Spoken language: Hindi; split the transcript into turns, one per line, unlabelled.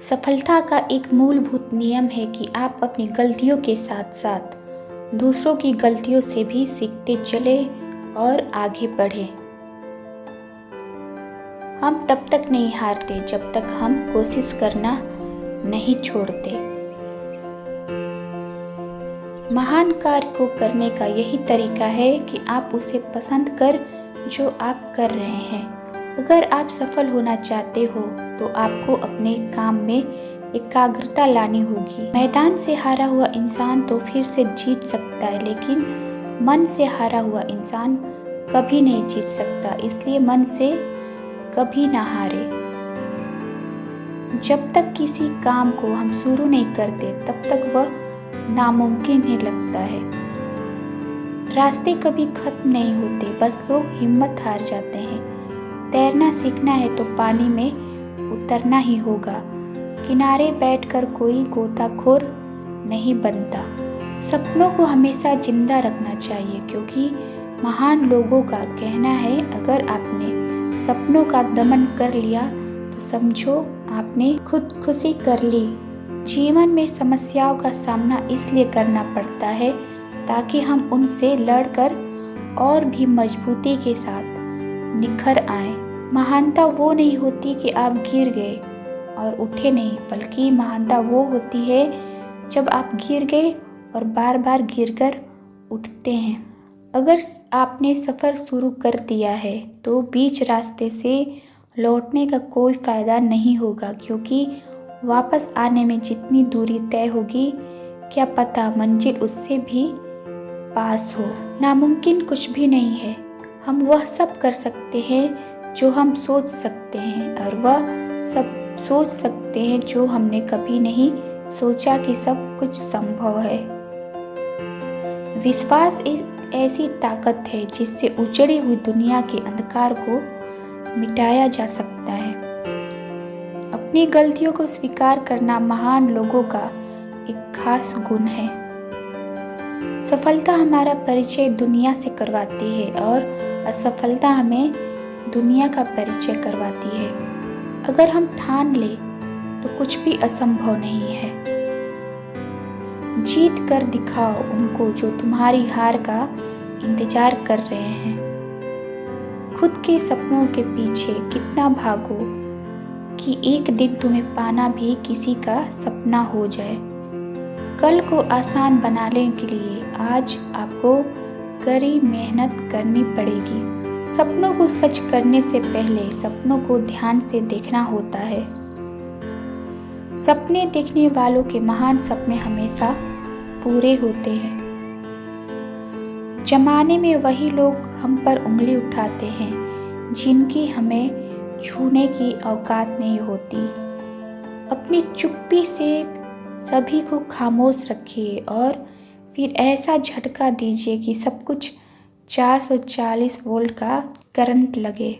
सफलता का एक मूलभूत नियम है कि आप अपनी गलतियों के साथ साथ दूसरों की गलतियों से भी सीखते चले और आगे बढ़े। हम तब तक नहीं हारते जब तक हम कोशिश करना नहीं छोड़ते। महान कार्य को करने का यही तरीका है कि आप उसे पसंद कर जो आप कर रहे हैं। अगर आप सफल होना चाहते हो तो आपको अपने काम में एकाग्रता लानी होगी। मैदान से हारा हुआ इंसान तो फिर से जीत सकता है, लेकिन मन से हारा हुआ इंसान कभी नहीं जीत सकता। इसलिए मन से कभी ना हारे। जब तक किसी काम को हम शुरू नहीं करते तब तक वह नामुमकिन ही लगता है। रास्ते कभी खत्म नहीं होते, बस लोग हिम्मत हार जाते हैं। तैरना सीखना है तो पानी में उतरना ही होगा। किनारे बैठकर कोई गोताखोर नहीं बनता। सपनों को हमेशा जिंदा रखना चाहिए, क्योंकि महान लोगों का कहना है, अगर आपने सपनों का दमन कर लिया तो समझो आपने खुदकुशी कर ली। जीवन में समस्याओं का सामना इसलिए करना पड़ता है ताकि हम उनसे लड़कर और भी मजबूती के साथ निखर आए। महानता वो नहीं होती कि आप गिर गए और उठे नहीं, बल्कि महानता वो होती है जब आप गिर गए और बार बार गिरकर उठते हैं। अगर आपने सफ़र शुरू कर दिया है तो बीच रास्ते से लौटने का कोई फ़ायदा नहीं होगा, क्योंकि वापस आने में जितनी दूरी तय होगी क्या पता मंजिल उससे भी पास हो। नामुमकिन कुछ भी नहीं है। हम वह सब कर सकते हैं जो हम सोच सकते हैं, और वह सब सोच सकते हैं जो हमने कभी नहीं सोचा कि सब कुछ संभव है। विश्वास एक ऐसी ताकत है जिससे उजड़ी हुई दुनिया के अंधकार को मिटाया जा सकता है। अपनी गलतियों को स्वीकार करना महान लोगों का एक खास गुण है। सफलता हमारा परिचय दुनिया से करवाती है और असफलता हमें दुनिया का परिचय करवाती है। अगर हम ठान लें तो कुछ भी असंभव नहीं है। जीत कर दिखाओ उनको जो तुम्हारी हार का इंतजार कर रहे हैं। खुद के सपनों के पीछे कितना भागो कि एक दिन तुम्हें पाना भी किसी का सपना हो जाए। कल को आसान बनाने के लिए आज आपको कड़ी मेहनत करनी पड़ेगी। सपनों को सच करने से पहले सपनों को ध्यान से देखना होता है। सपने देखने वालों के महान सपने हमेशा पूरे होते हैं। जमाने में वही लोग हम पर उंगली उठाते हैं जिनकी हमें छूने की औकात नहीं होती। अपनी चुप्पी से सभी को खामोश रखिए और फिर ऐसा झटका दीजिए कि सब कुछ 440 वोल्ट का करंट लगे।